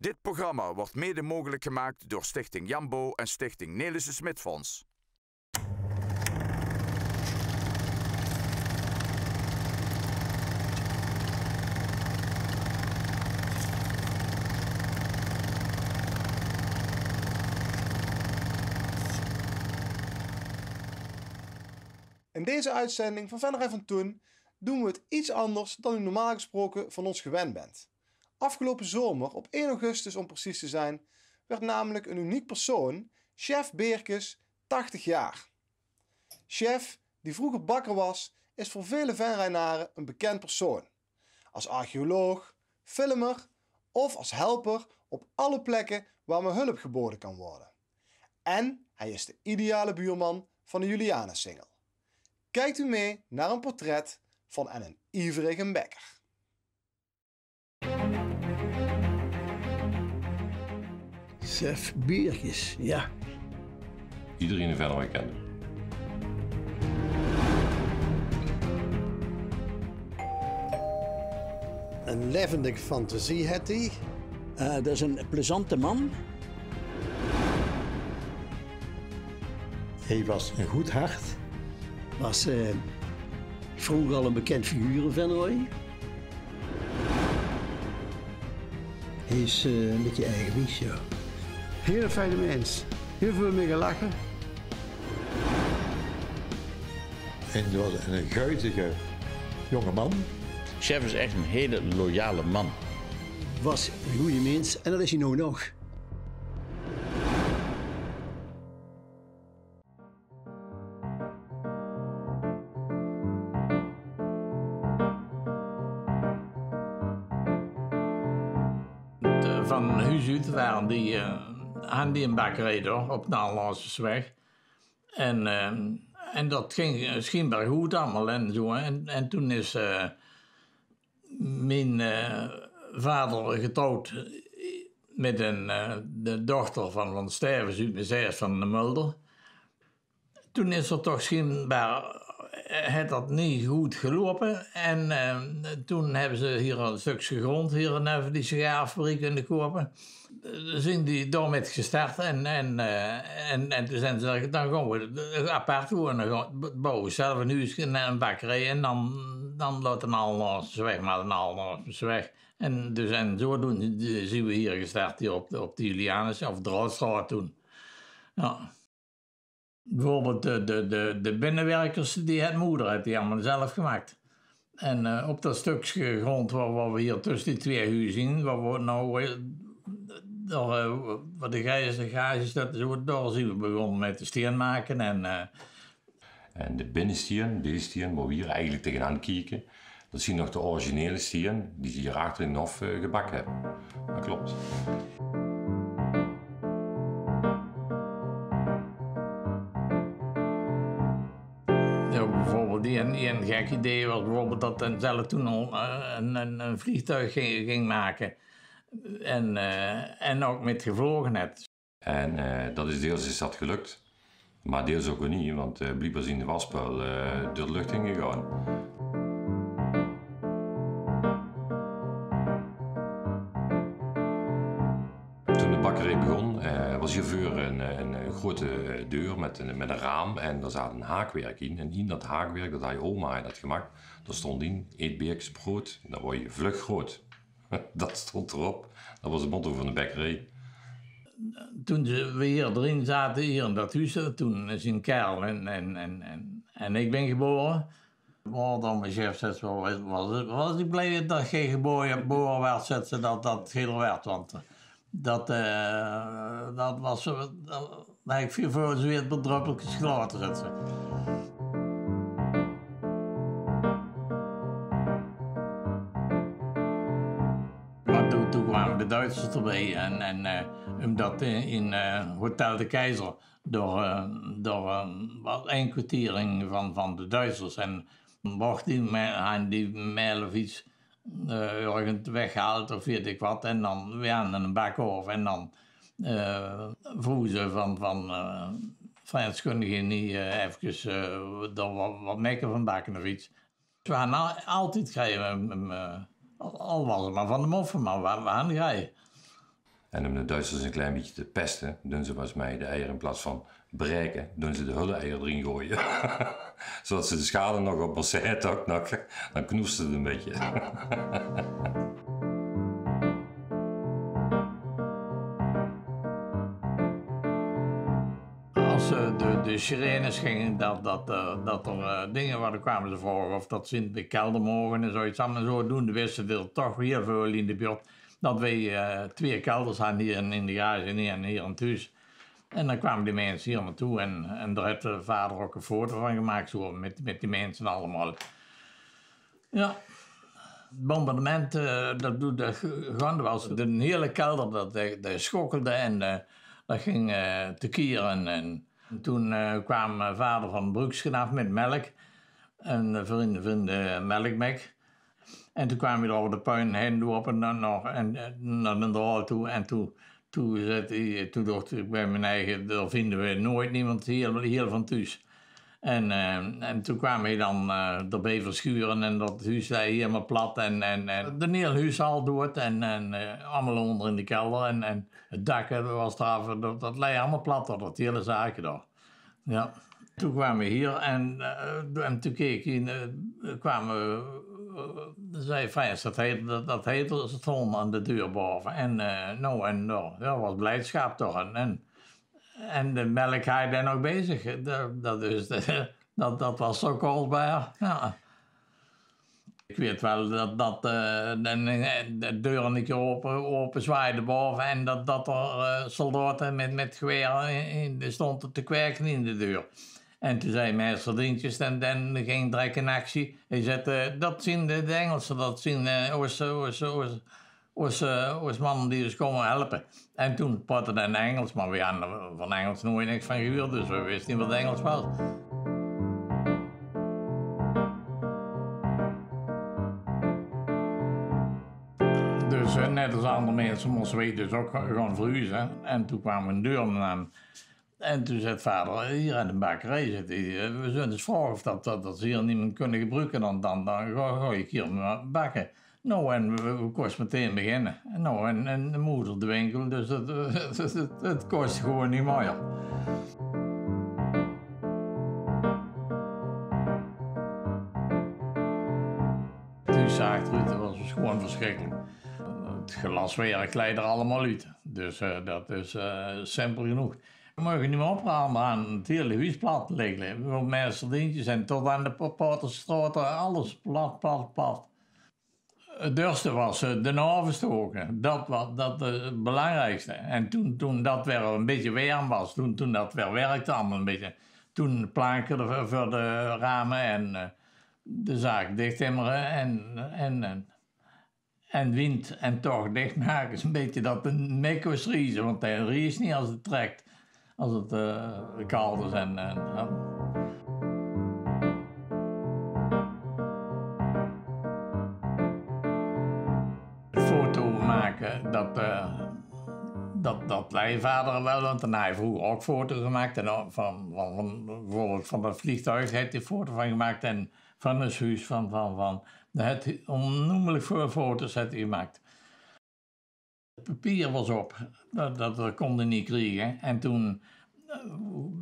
Dit programma wordt mede mogelijk gemaakt door Stichting Jambo en Stichting Nelissen Smit Fonds. In deze uitzending van Venray van Toen doen we het iets anders dan u normaal gesproken van ons gewend bent. Afgelopen zomer, op 1 augustus om precies te zijn, werd namelijk een uniek persoon, chef Beerkes, 80 jaar. Chef, die vroeger bakker was, is voor vele Venraynaren een bekend persoon. Als archeoloog, filmer of als helper op alle plekken waar me hulp geboden kan worden. En hij is de ideale buurman van de Julianensingel. Kijkt u mee naar een portret van een ijverige Bekker. Chef Beerkes, ja. Iedereen in Venray kent hem. Een levendige fantasie had hij. Dat is een plezante man. Hij was een goed hart. Was vroeger al een bekend figuur in Venray. Hij is een beetje eigenwijs, ja. Heel fijne mens. Heel veel mee gelachen. En hij was een guitige jonge man. Chef is echt een hele loyale man. Was een goede mens en dat is hij nou nog. Van huis uit waren hadden die een bakkerij door, op de Nederlandseweg. En dat ging schijnbaar goed allemaal en zo. En toen is mijn vader getrouwd met de dochter van Stevens uit Mezeers van de Mulder. Toen is er toch schijnbaar het dat niet goed gelopen. En toen hebben ze hier een stukje grond, hier een die sigaarfabriek in de kopen. Zijn die daarmee gestart en toen zijn ze gezegd, dan gaan we apart wonen. Bouwen zelf een huis en een bakkerij en dan laten we al weg, maar dan weg. En dus en zodoende zien we hier gestart hier op de Julianus of Draadstraat toen. Ja. Bijvoorbeeld de binnenwerkers, die het moeder had die allemaal zelf gemaakt. En op dat stukje grond waar we hier tussen die twee huizen zien, waar we nou waar de gages dat zo, daar zien we begonnen met de steen maken. En de binnensteen, deze steen, waar we hier eigenlijk tegenaan kijken, dat zien nog de originele steen die ze hier achter in de hof gebakken hebben. Dat klopt. Bijvoorbeeld een gek idee was bijvoorbeeld dat Enzelle toen al een vliegtuig ging maken. En ook met gevlogenheid. En dat is deels is dat gelukt, maar deels ook niet, want blijkbaar zijn de wasspul door de lucht ingegaan. Toen de bakkerij begon, was hier voor een grote deur met een raam en daar zat een haakwerk in. En in dat haakwerk, dat had je oma had gemaakt, daar stond in, eet Beerkes brood, dan word je vlug groot. Dat stond erop, dat was het motto van de bakkerij. Toen we hier erin zaten, hier in dat huis, toen is een kerel en ik ben geboren. Maar dan mijn chef zei, was ik blij dat geen geboren werd, zet ze dat geel werd, want dat was zo, dat heb ik veel voor ze weer wat druppeltjes gelaten zetten. Maar toen kwamen de Duitsers erbij en omdat in Hotel de Keizer door wat inkwartiering van de Duitsers en mocht die mijl of iets ergens weggehaald of weet ik wat en dan weer aan een bakhof en dan vroegen ze van Frans kun je niet even er wat mekken van bakken of iets. We hadden altijd krijgen, al was het maar van de moffen, maar we hadden rijden. En om de Duitsers een klein beetje te pesten, doen ze volgens mij de eieren in plaats van breken, doen ze de hulle-eier erin gooien. Zodat ze de schade nog op ons het ook nog, dan knoest het een beetje. Als de sirenes gingen, dat er dingen waren, kwamen ze vragen of dat ze in de kelder mogen en zoiets allemaal zo doen. Wisten er toch heel veel in de buurt. Dat wij 2 kelders hadden hier in de garage en hier in het huis. En dan kwamen die mensen hier naartoe en daar heeft de vader ook een foto van gemaakt zo, met die mensen allemaal. Ja, het bombardement, dat gewoon was. De hele kelder, dat schokkelde en dat ging te kieren. En toen kwam mijn vader van Broekschen af met melk. En vrienden melkmek. En toen kwamen we over de puin heen lopen en naar de draal toe. En toen dacht ik bij mijn eigen, daar vinden we nooit niemand heel van thuis. En toen kwamen we dan erbij verschuren en dat huis lay helemaal plat. En de hele huis al dood en allemaal onder in de kelder. En het dak was daar, dat lay allemaal plat, dat hele zaakje daar. Ja. Toen kwamen we hier en toen keek hij, kwamen we, zei Frans, dat heette stond aan de deur boven. En dat was blijdschap toch. En de melk hij daar nog bezig. Dat was zo kostbaar. Ja. Ik weet wel dat de deur een keer open zwaaide boven en dat er soldaten met geweren stonden te kwerken in de deur. En toen zei meester Dientjes, en dan ging direct in actie. Hij zei, dat zien de Engelsen, dat zien Oost mannen die dus komen helpen. En toen praatte hij Engels, maar we hadden van Engels nooit niks van gehoord, dus we wisten niet wat Engels was. Dus net als andere mensen moesten we dus ook gewoon verhuizen. En toen kwamen we een deur aan. En toen zei vader, hier in de bakkerij zit hij. We zullen dus vragen of dat ze hier niemand kunnen gebruiken. Dan ga ik hier maar bakken. Nou, en we kosten meteen beginnen. Nou, en de moeder de winkel, dus het kost gewoon niet meer. Toen zag het, dat was gewoon verschrikkelijk. Het glaswerk leidt er allemaal uit. Dus dat is simpel genoeg. We mogen niet meer ophalen aan het hele huis plat liggen. We meester Dientjes en tot aan de Paterstraat, alles plat. Het duurste was de navenstoken. Dat was het belangrijkste. En toen dat weer een beetje warm was, toen dat weer werkte allemaal een beetje. Toen planken voor de ramen en de zaak dichttimmeren en wind en toch dichtmaken. Is een beetje dat de nek was riezen, want hij riest niet als het trekt. Als het koud is foto maken, dat lei vader wel, want hij heeft vroeger ook foto's gemaakt. En bijvoorbeeld van dat vliegtuig heeft hij foto van gemaakt en van het huis het onnoemelijk veel foto's heeft hij gemaakt. Het papier was op, dat kon hij niet krijgen. En toen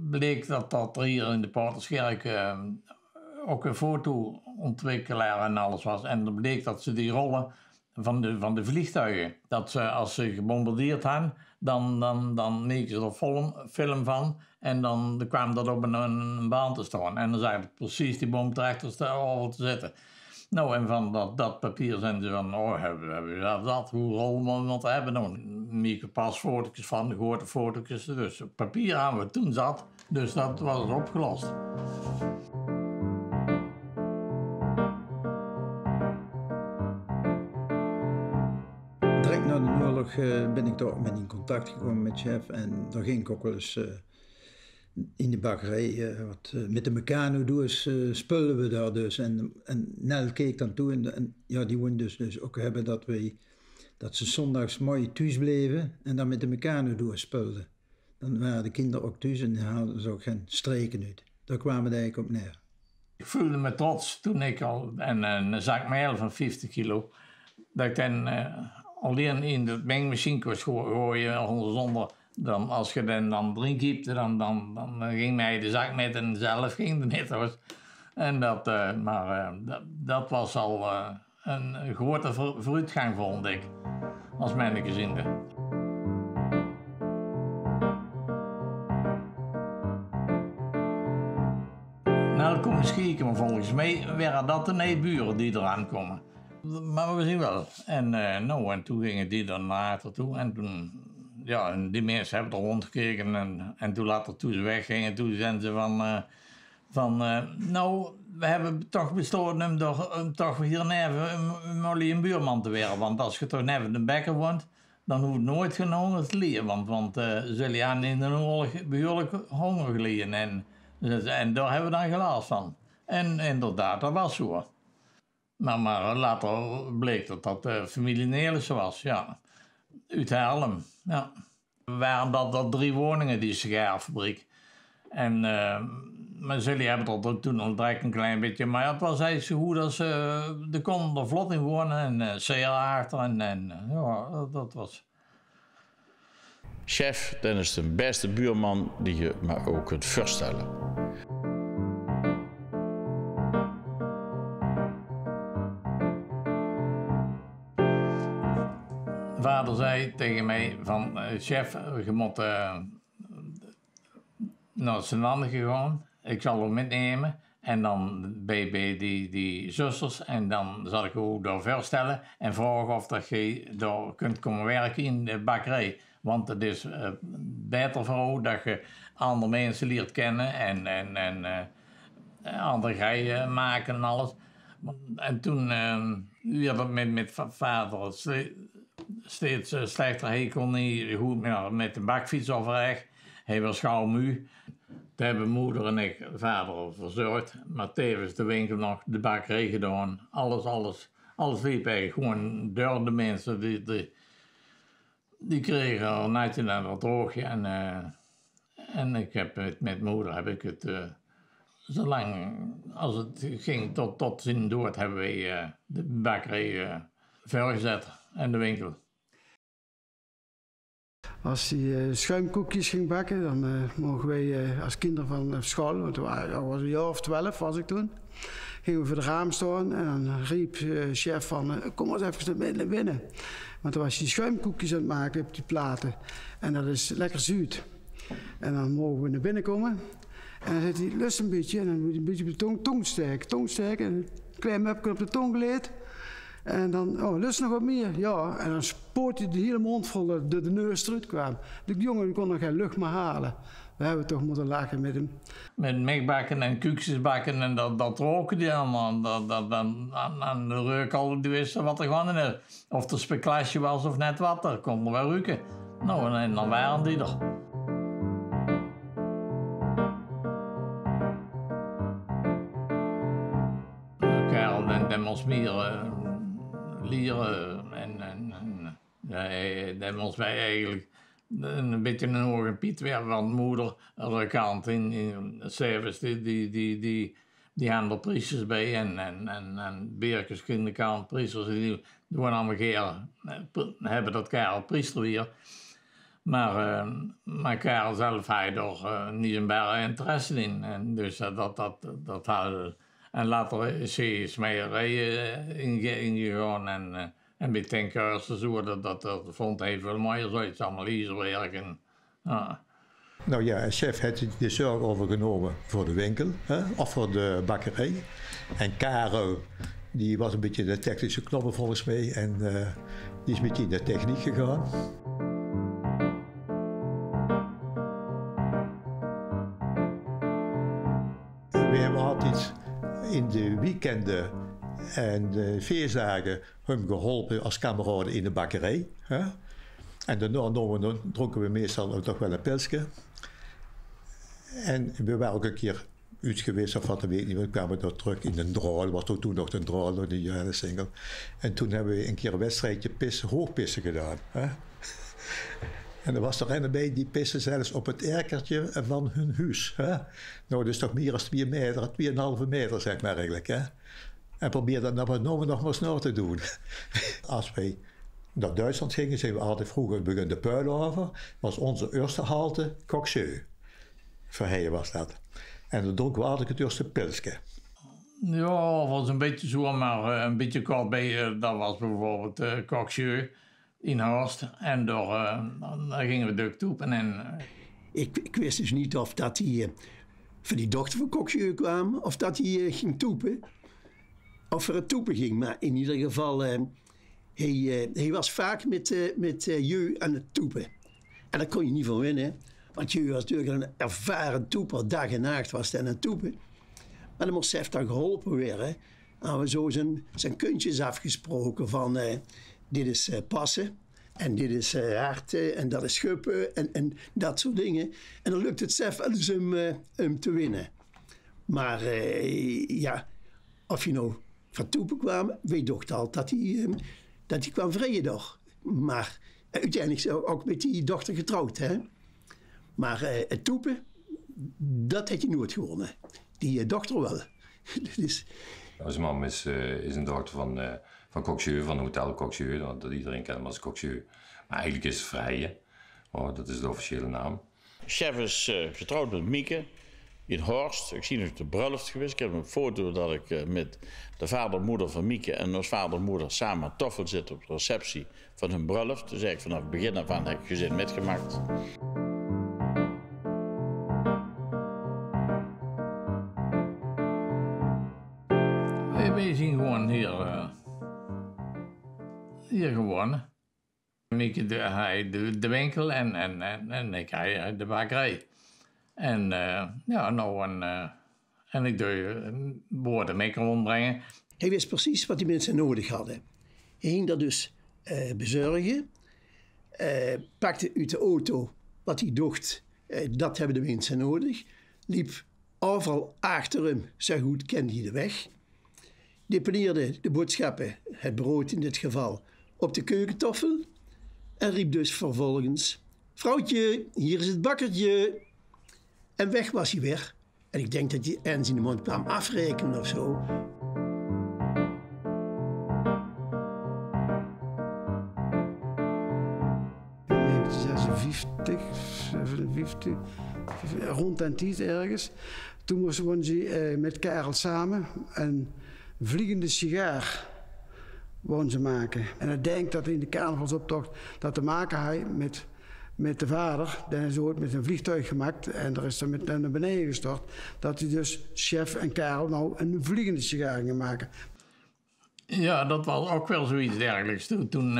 bleek dat er hier in de Paterskerk ook een fotoontwikkelaar en alles was. En dan bleek dat ze die rollen van de vliegtuigen, dat ze als ze gebombardeerd hadden, dan neken ze er film van en dan kwam dat op een baan te staan. En dan zag je precies die bomtrechters over te zitten. Nou, en van dat papier zijn ze van, hebben we dat, hoe rollen we wat hebben nou? Micropasfoto's van, de grote foto's, dus papier aan we toen zat, dus dat was opgelost. Direct na de oorlog ben ik toch met in contact gekomen met chef en daar ging ik ook wel eens in de bakkerij, met de Meccano-doos spullen we daar dus. En Nel keek dan toe en ja, die wouden dus ook hebben dat ze zondags mooi thuis bleven en dan met de Meccano-doos spulden. Dan waren de kinderen ook thuis en haalden ze ook geen streken uit. Daar kwamen we eigenlijk op neer. Ik voelde me trots toen ik al een zak meel van 50 kilo, dat ik dan alleen in de mengmachine kon gooien zonder... Dan, als je dan erin kiepte, dan ging mij de zak met en zelf ging er niet was. En dat was al een grote vooruitgang, vond ik, als mannengezinde. Nou, kom eens kijken, maar volgens mij waren dat de buren die eraan komen. Maar we zien wel. En toen gingen die dan naar toe en toen... Ja, en die mensen hebben er rondgekeken en toen later toen ze weggingen, toen zeiden ze we hebben toch besloten om toch hier neven een buurman te werden. Want als je toch neven de bekker woont, dan hoeft nooit genomen te leren. Want zullen aan in de oorlog behoorlijk honger geleden. En daar hebben we dan gelast van. En inderdaad, dat was zo. Maar later bleek dat familie Nelissen was, ja. Uit Haarlem, ja. Waren dat 3 woningen, die sigaarfabriek. Maar jullie hebben er toen al direct een klein beetje... Maar het was eigenlijk zo goed als... de konden er vlot in wonen en zeer achter en ja, dat was... Chef, dat is de beste buurman die je maar ook kunt voorstellen. Vader zei tegen mij van, chef, je moet naar zijn landen gaan. Ik zal hem metnemen. En dan bij die zusters. En dan zal ik ook daar voorstellen. En vragen of dat je daar kunt komen werken in de bakkerij. Want het is beter voor jou dat je andere mensen leert kennen. En andere geien maken en alles. En toen werd het met vader steeds slechter. Hij kon niet goed met de bakfiets overweg. Hij was gauw moe. Toen hebben moeder en ik vader verzorgd. Maar tevens de winkel nog, de bakkerij gedaan. Alles liep eigenlijk gewoon door de mensen. Die kregen er netjes naar het droogje. En ik heb met moeder heb ik het... zolang als het ging tot zijn dood hebben wij de bakkerij voorgezet en de winkel. Als hij schuimkoekjes ging bakken, dan mogen wij als kinderen van school, want ik was een jaar of 12 was ik toen, gingen we voor het raam staan en dan riep chef van kom eens even naar binnen. Want dan was hij schuimkoekjes aan het maken op die platen en dat is lekker zoet. En dan mogen we naar binnen komen. En dan zegt hij, lust een beetje. En dan moet hij een beetje op de tong sterken. En een klein mupje op de tong geleerd. En dan, lust nog wat meer? Ja. En dan spoort hij de hele mond vol dat de neus eruit kwam. De jongen kon nog geen lucht meer halen. We hebben toch moeten lachen met hem. Met mekbakken en koekjes bakken en dat roken die allemaal. Aan de reuk al, die wisten wat er gewoon in. Of het een speklasje was of net wat, daar kon er wel ruiken. Nou, en dan waren die er. Dat moest meer leren en dat moest wij eigenlijk een beetje een hoge piet werden, want moeder aan de kant in service die hadden er priesters bij en Beerkens aan de kant priesters die doen allemaal hebben dat Karel priester weer. Maar Karel zelf had er niet een bare interesse in en dus dat hadden. En later is hij smederij ingegaan en bij Tenkhuizen zo, dat vond hij veel mooier zoiets, allemaal ijzerwerk en... Nou ja, chef heeft de zorg overgenomen voor de winkel, of voor de bakkerij. En Karel, die was een beetje de technische knoppen volgens mij en die is een beetje in de techniek gegaan. We hebben altijd in de weekenden en de feestdagen hem geholpen als kameraden in de bakkerij. Hè? En daarna dronken we meestal toch wel een pilsje. En we waren ook een keer uit geweest of wat, weet ik niet. We kwamen daar terug in de Draal, was toen nog de Draal, de Jaren-single. En toen hebben we een keer een wedstrijdje hoogpissen gedaan. Hè? En er was er een bij die pissen zelfs op het erkertje van hun huis. Hè? Nou, dus toch meer dan 2 meter, 2,5 meter zeg maar eigenlijk. Hè? En probeer dat nou nog maar snel te doen. Als wij naar Duitsland gingen, zijn we altijd vroeger begonnen de Puilhoven. Was onze eerste halte Koksjeu. Verheyen was dat. En dan dronken we altijd het eerste pilsje. Ja, dat was een beetje zo, maar een beetje kort bij. Dat was bijvoorbeeld Koksjeu in Horst. En dan gingen we duktoepen. En Ik wist dus niet of dat hij van die dochter van Koksjeu kwam, of dat hij ging toepen. Of er het toepen ging. Maar in ieder geval, hij was vaak met Jeu aan het toepen. En daar kon je niet van winnen. Want Jeu was natuurlijk een ervaren toeper. Dag en nacht was hij aan het toepen. Maar dan moest Sef dan geholpen worden. En we zo zijn kuntjes afgesproken van dit is passen. En dit is harten en dat is schuppen en dat soort dingen. En dan lukt het Sef wel eens hem te winnen. Maar ja, of je nou van toepen kwam, weet toch al dat hij kwam vrije toch. Maar uiteindelijk is hij ook met die dochter getrouwd. Hè? Maar het toepen, dat had je nooit gewonnen. Die dochter wel. Dus... Zijn mam is een dochter van Koksjeu, van Hotel Koksjeu. Dat iedereen kent hem als Koksjeu. Maar eigenlijk is het Vrije. Oh, dat is de officiële naam. Chef is getrouwd met Mieke in Horst. Ik zie nog de bruiloft geweest. Ik heb een foto dat ik met de vader en moeder van Mieke en ons vader en moeder samen aan tafel zitten op de receptie van hun bruiloft. Dus eigenlijk vanaf het begin af aan heb ik gezin metgemaakt. Wij zien gewoon hier gewonnen. Mieke hij de winkel en ik hij de bakkerij. En ja, nou en ik doe woorden mee kan rondbrengen. Hij wist precies wat die mensen nodig hadden. Hij ging dat dus bezorgen. Pakte uit de auto wat hij dacht, dat hebben de mensen nodig. Liep overal achter hem, zo goed kende hij de weg. Deponeerde de boodschappen, het brood in dit geval, op de keukentafel. En riep dus vervolgens, vrouwtje, hier is het bakkertje. En weg was hij weer. En ik denk dat hij ergens in de mond kwam afrekenen of zo. In 1956, 57, rond den tijd ergens. Toen woonden ze met Karel samen een vliegende sigaar wouden ze maken. En ik denk dat in de carnavalsoptocht dat te maken had met de vader. Dan is ooit met een vliegtuig gemaakt en er is dan met naar beneden gestort. Dat hij dus Chef en Karel nou een vliegende sigaar gingen maken. Ja, dat was ook wel zoiets dergelijks. Toen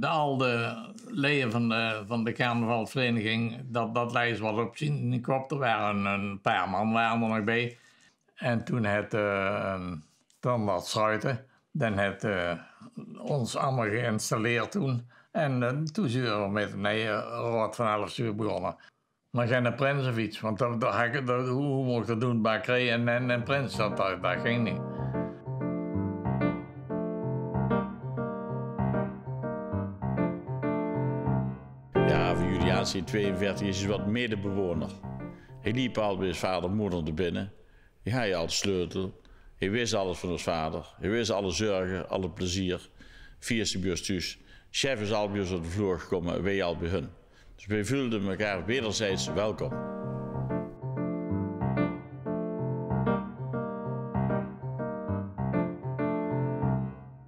al de leden van de carnavalsvereniging, dat lijst was op zijn kop. Er waren een paar man waren er nog bij. En toen het tandarts Schruiten, dan het ons allemaal geïnstalleerd toen. En toen zijn we met rond van 11 uur begonnen. Maar geen prins of iets, want hoe mocht ik dat doen? Bakkerij en prins, dat ging niet. Ja, voor Juliaans in 42 is hij wat medebewoner. Hij liep al bij zijn vader en moeder naar binnen. Hij had al de sleutel. Hij wist alles van ons vader. Hij wist alle zorgen, alle plezier. Via zijn buurt thuis. Chef is al bij ons op de vloer gekomen en wij al bij hun. Dus wij voelden elkaar wederzijds welkom.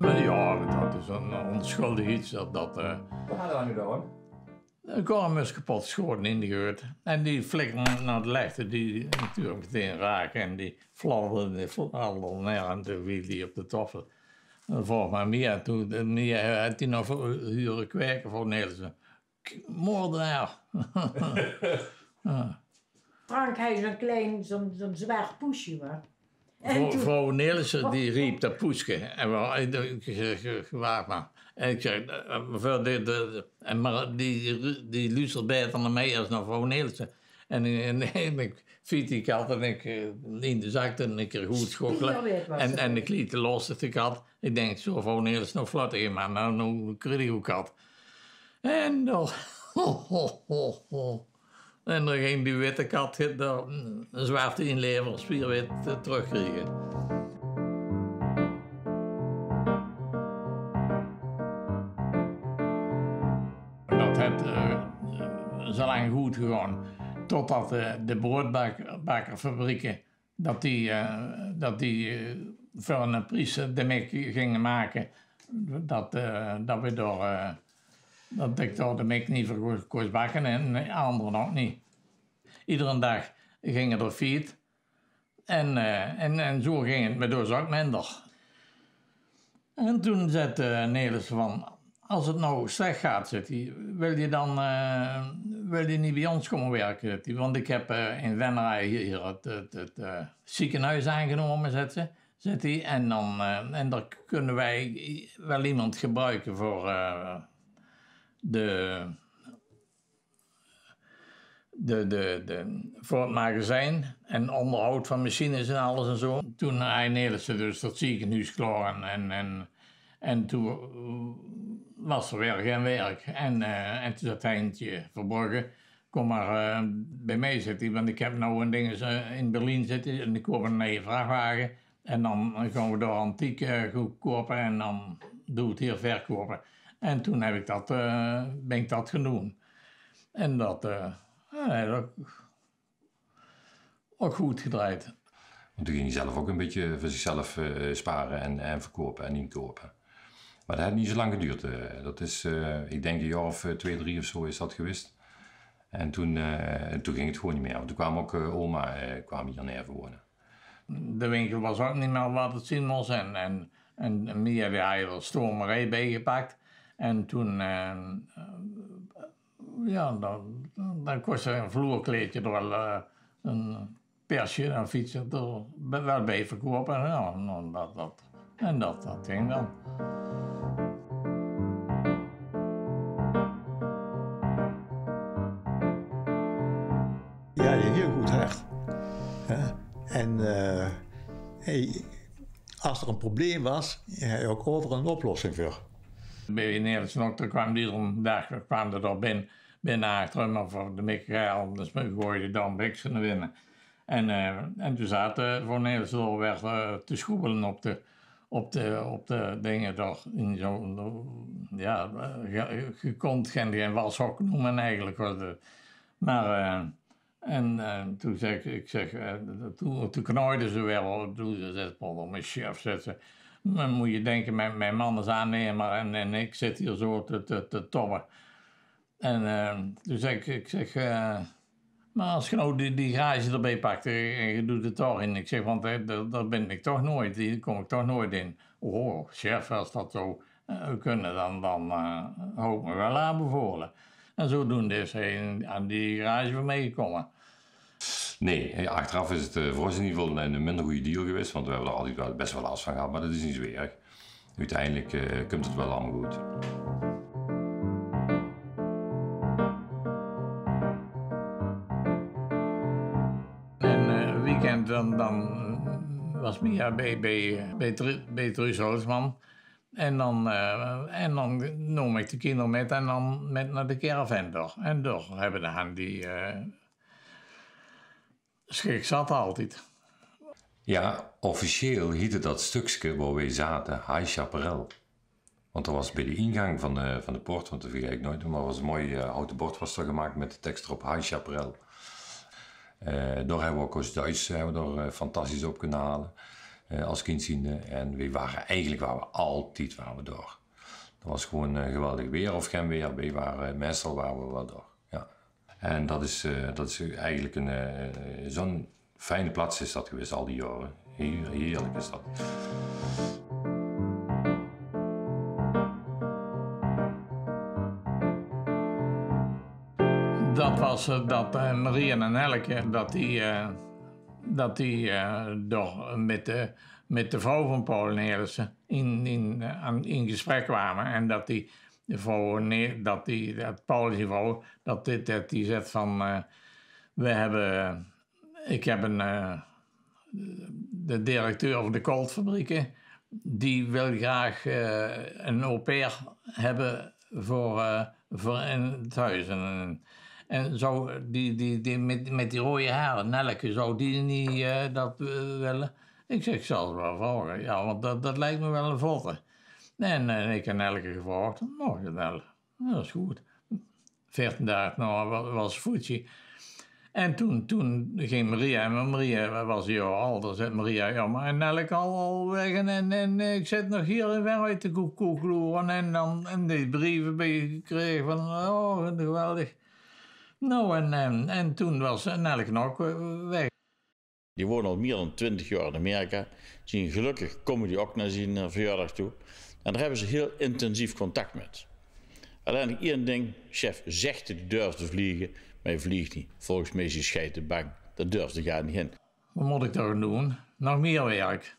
Ja, dat is een onschuldig iets. Wat gaat er nu door? Een korm is kapot geschoten in de geurt. En die flikken naar de lichten, die natuurlijk meteen raken. En die fladderden neer en toen viel die op de tafel. Volgens mij Mia, toen Mia had hij nog huren kwijken voor Nielsen. Moordenaar. Frank, hij is een klein, zo'n zwaar poesje, hoor. Vrouw Nielsen, die riep dat poesje. En gewaar maar. En ik zeg, maar die luistert beter naar mij als naar vrouw Nielsen. En ik fiet die kat en ik in de zak en ik er goed schokkelen. En ik liet de los dat ik had. Ik denk, zo vrouw Nielsen nog vlot in, maar nou kreeg ik ook kat. En dan... En dan ging die witte kat een zwarte inlever, spierwit terugkrijgen. dat zo lang goed gegaan. Totdat de broodbakkerfabrieken, dat die voor een priester de mek gingen maken. Dat ik door de mek niet voor kon bakken en anderen ook niet. Iedere dag gingen er fiet. En zo ging het me dus ook minder. En toen zei Nelis van, als het nou slecht gaat, zegt hij, wil je niet bij ons komen werken? Zegt hij, want ik heb in Venray hier het ziekenhuis aangenomen, zegt hij. En daar kunnen wij wel iemand gebruiken voor voor het magazijn en onderhoud van machines en alles en zo. Toen hij Nelissen dus dat ziekenhuis klaar en toen was er weer geen werk. En toen zei Heintje Verbrugge, kom maar bij mij zitten, want ik heb nou een ding in Berlijn zitten en ik koop een nieuwe vrachtwagen. En dan gaan we door antiek goed kopen en dan doe ik het hier verkopen. En toen ben ik dat gaan doen. En dat ook goed gedraaid. Want toen ging hij zelf ook een beetje voor zichzelf sparen en verkopen en inkopen. Maar dat heeft niet zo lang geduurd. Dat is, ik denk een jaar of 2, 3 of zo is dat geweest. En toen ging het gewoon niet meer. Want toen kwam ook oma kwam hier neer wonen. De winkel was ook niet meer wat het zien was. En Mia die had er stomerij bijgepakt. En toen, dan kostte een vloerkleedje er wel een persje, een fietsje er wel bij verkopen. En dat ging dan. Ja, je heel goed hart. En als er een probleem was, had je ook overal een oplossing voor. Bij Nederlands kwam die een dag kwam er door binnen achter me voor de mikkerij, dus we gooiden dan biks naar binnen. En toen zaten voor Nederlands door weer te schoebelen op de dingen door. Ja, je kon het geen washok noemen eigenlijk. Maar toen zeg ik, toen knooiden ze weer, toen zei mijn chef, zei ze, dan moet je denken, mijn man is aannemer en ik zit hier zo te tobben. En toen zeg ik, maar als je nou die garage erbij pakt en je doet het toch in, ik zeg, want daar ben ik toch nooit, die kom ik toch nooit in. Oh, chef, als dat zo kunnen, dan hou ik me wel aanbevolen. En zodoende is hij aan die garage voor meegekomen. Nee, achteraf is het voor ons in ieder geval een minder goede deal geweest, want we hebben er altijd wel best wel last van gehad, maar dat is niet zo erg. Uiteindelijk komt het wel allemaal goed. En weekend dan was Mia bij Truus Holsman. En dan nam ik de kinderen met en dan met naar de caravan door. En door hebben de hand die schrik zat altijd. Ja, officieel heette dat stukje waar wij zaten High Chaparral. Want dat was bij de ingang van de poort, want dat vergeet ik nooit, maar was een mooi houten bord was er gemaakt met de tekst erop High Chaparral. Daar hebben we ook als Duits fantastisch op kunnen halen. Als kind ziende. En we altijd door. Dat was gewoon geweldig weer of geen weer. Meestal waren we wel door. Ja. En dat is eigenlijk zo'n fijne plaats is dat geweest al die jaren. Heerlijk is dat. Dat was dat Marie en Elke, dat die door met de vrouw van Paul Nelissen in gesprek kwamen. En dat die vrouw, dat Paul die vrouw, dat die zegt van, ik heb de directeur van de koolfabrieken, die wil graag een au pair hebben voor in het huis. En zo, die met die rode haren, Nelke, zou die niet dat willen? Ik zeg, ik zal het wel vragen. Ja, want dat lijkt me wel een vlotte. En ik heb Nelke gevraagd. Nou, dat is goed. 14 dagen was Fuji. En toen ging Maria, en Maria was een jaar ouder, zei Maria, ja, maar Nelk al weg en ik zit nog hier in Venray te koekeloeren en die brieven gekregen van, oh, geweldig. Nou, en toen was Nelk nog weg. Die wonen al meer dan 20 jaar in Amerika. Zien gelukkig komen die ook naar zijn verjaardag toe. En daar hebben ze heel intensief contact met. Alleen één ding, chef zegt dat hij durft te vliegen, maar hij vliegt niet. Volgens mij is hij scheiden bang. Dat durft hij gar niet in. Wat moet ik toch doen? Nog meer werk.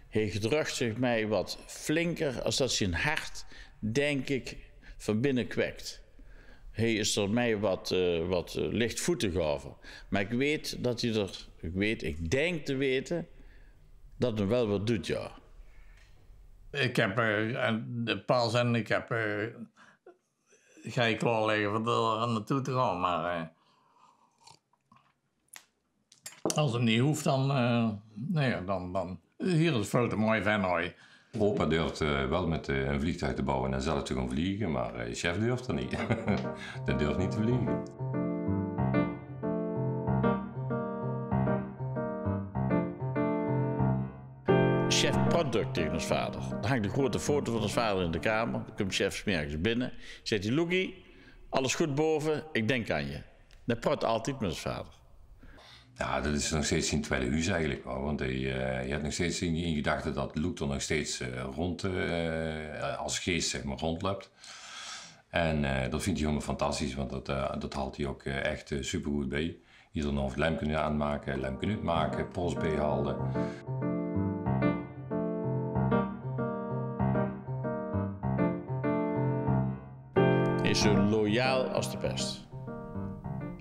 Hij gedraagt zich mij wat flinker als dat zijn hart, denk ik, van binnen kwekt. Hij is er mij wat lichtvoetig over. Maar ik weet dat hij er, ik denk te weten, dat hij wel wat doet, ja. Ik heb de pas en ik heb... ga je klaarleggen voor er naartoe te gaan, maar... als het niet hoeft, dan... nee, dan... Hier is veel te mooi Venray. Opa durft wel met een vliegtuig te bouwen en zelf te gaan vliegen, maar chef durft er niet. Dat durft niet te vliegen. Chef product tegen ons vader. Dan hangt een grote foto van ons vader in de kamer. Dan komt chef 's morgens binnen. Zegt hij, Loekie, alles goed boven, ik denk aan je. Dat praat altijd met ons vader. Ja, dat is nog steeds zijn tweede huis eigenlijk. Want hij had nog steeds in gedachten dat Loek er nog steeds als geest zeg maar, rondloopt. En dat vindt hij helemaal fantastisch, want dat haalt hij ook echt supergoed bij. Ieder nog een lijmknuut aanmaken, lijmknuut maken, pols bijhouden. Hij is zo loyaal als de pest.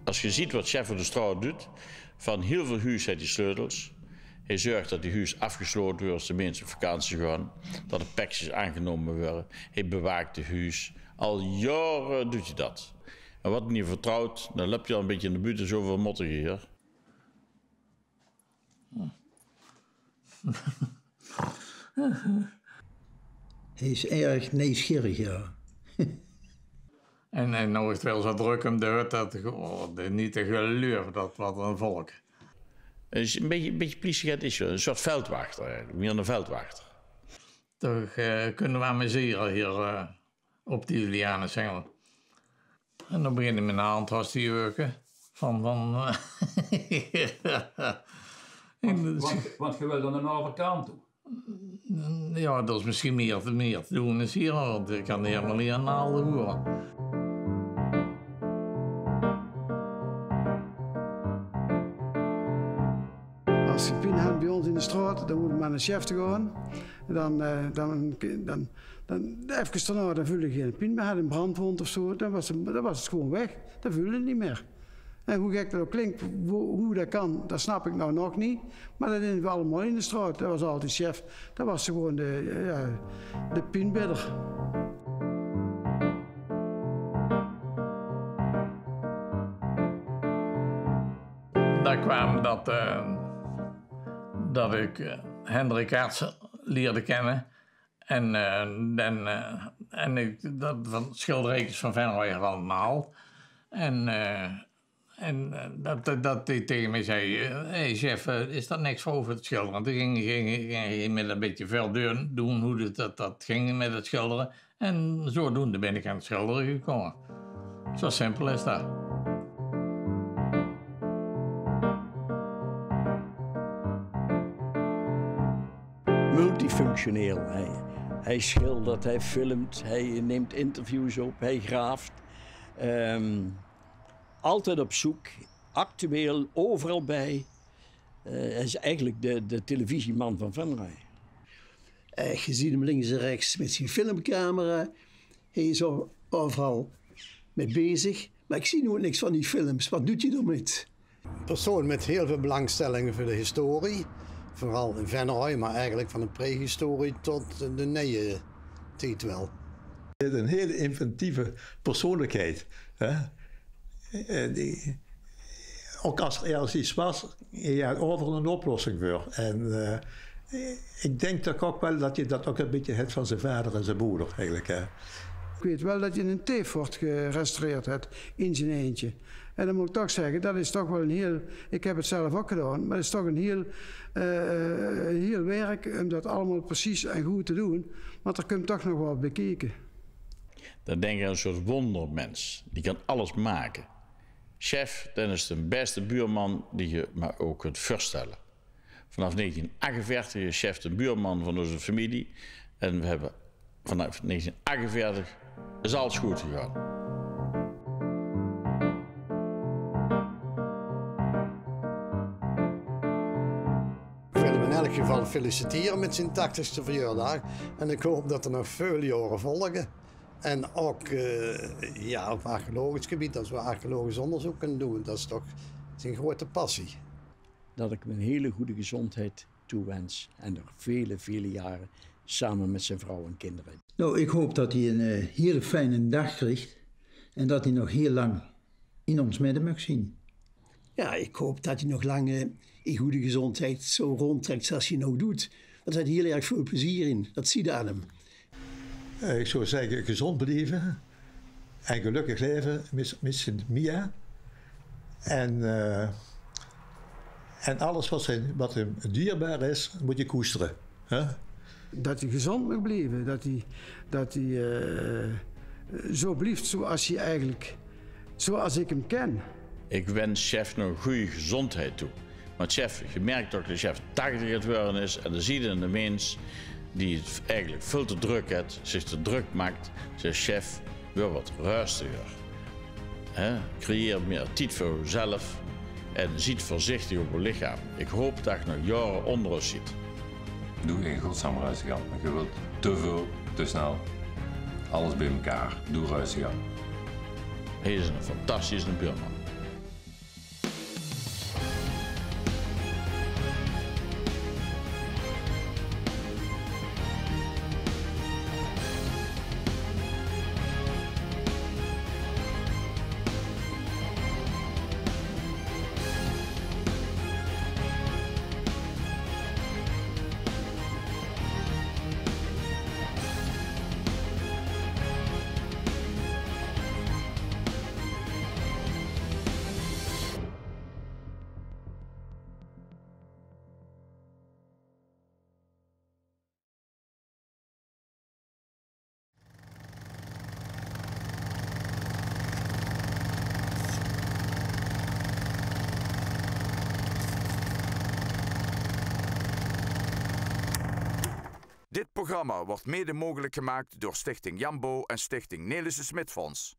Als je ziet wat chef van de straat doet, van heel veel huis heeft hij sleutels. Hij zorgt dat die huis afgesloten wordt als de mensen op vakantie gaan. Dat de pakjes aangenomen worden. Hij bewaakt de huis. Al jaren doet hij dat. En wat niet vertrouwt, dan loop je al een beetje in de buurt en zoveel mottige hier. Hij is erg nieuwsgierig, ja. En nou is het wel zo druk om de hut dat niet te geleur, dat wat een volk. Het is een beetje politieagent is een soort veldwachter eigenlijk, meer een veldwachter. Toch kunnen we amuseren hier op die Julianensengel. En dan begin ik met een hand vast te jurken. Want je wil dan een overkant toe? Ja, dat is misschien meer te doen is hier, want ik kan helemaal niet aan alle horen. Als je pijn hebt bij ons in de straat, dan moet je maar naar de chef te gaan. Dan even daarna, dan voel je geen pijn meer, had een brandwond of zo, dan was het gewoon weg. Dan voel je het niet meer. En hoe gek dat ook klinkt, hoe dat kan, dat snap ik nou nog niet. Maar dat deden we allemaal in de straat. Dat was altijd chef. Dat was gewoon de pijnbidder. Daar kwam dat ik Hendrik Hertz leerde kennen. En ik dat van schilderijtjes van Venray allemaal. En dat hij tegen mij zei, hey chef, is dat niks voor over het schilderen? Toen ging hij met een beetje veel doen hoe dat ging met het schilderen. En zodoende ben ik aan het schilderen gekomen. Zo simpel is dat. Multifunctioneel. Hij schildert, hij filmt, hij neemt interviews op, hij graaft. Altijd op zoek, actueel, overal bij. Hij is eigenlijk de televisieman van Venray. Je ziet hem links en rechts met zijn filmcamera. Hij is overal mee bezig. Maar ik zie nooit niks van die films. Wat doet hij ermee? Een persoon met heel veel belangstellingen voor de historie. Vooral in Venray, maar eigenlijk van de prehistorie tot de nieuwe tijd wel. Hij heeft een hele inventieve persoonlijkheid. Hè? Ook als er ergens iets was, je had overal een oplossing voor. En ik denk toch ook wel dat je dat ook een beetje hebt van zijn vader en zijn moeder eigenlijk. Hè. weet wel dat je een teefort gerestaureerd hebt in zijn eentje. En dan moet ik toch zeggen, dat is toch wel een heel... Ik heb het zelf ook gedaan, maar het is toch een heel werk om dat allemaal precies en goed te doen. Want er kunt toch nog wel bekeken. Dan denk ik aan een soort wondermens. Die kan alles maken. Chef, dan is de beste buurman die je maar ook kunt voorstellen. Vanaf 1948 is Chef de buurman van onze familie. En we hebben vanaf 1948 is alles goed gegaan. Ik wil hem in elk geval feliciteren met zijn 80ste verjaardag. En ik hoop dat er nog veel jaren volgen. En ook op archeologisch gebied, als we archeologisch onderzoek kunnen doen, dat is toch zijn grote passie. Dat ik hem een hele goede gezondheid toewens en nog vele, vele jaren samen met zijn vrouw en kinderen. Nou, ik hoop dat hij een hele fijne dag krijgt en dat hij nog heel lang in ons midden mag zien. Ja, ik hoop dat hij nog lang in goede gezondheid zo rondtrekt zoals hij nou doet. Want hij heeft heel erg veel plezier in, dat zie je aan hem. Ik zou zeggen, gezond blijven en gelukkig leven met Mia. En alles wat hem dierbaar is, moet je koesteren. Huh? Dat hij gezond mag blijven, dat hij zo blijft zoals ik hem ken. Ik wens Chef nog goede gezondheid toe. Want Chef, je merkt ook dat Chef 80 het worden is en dan zie je de mens die het eigenlijk veel te druk heeft, zich te druk maakt, zegt Chef, weer wat rustiger. Creëer meer tijd voor jezelf en ziet voorzichtig op je lichaam. Ik hoop dat je nog jaren onder ons ziet. Doe in godsnaam rustig aan. Je wilt te veel, te snel. Alles bij elkaar. Doe rustig aan. Hij is een fantastische buurman. Dit programma wordt mede mogelijk gemaakt door Stichting Jambo en Stichting Nelissen Smit Fonds.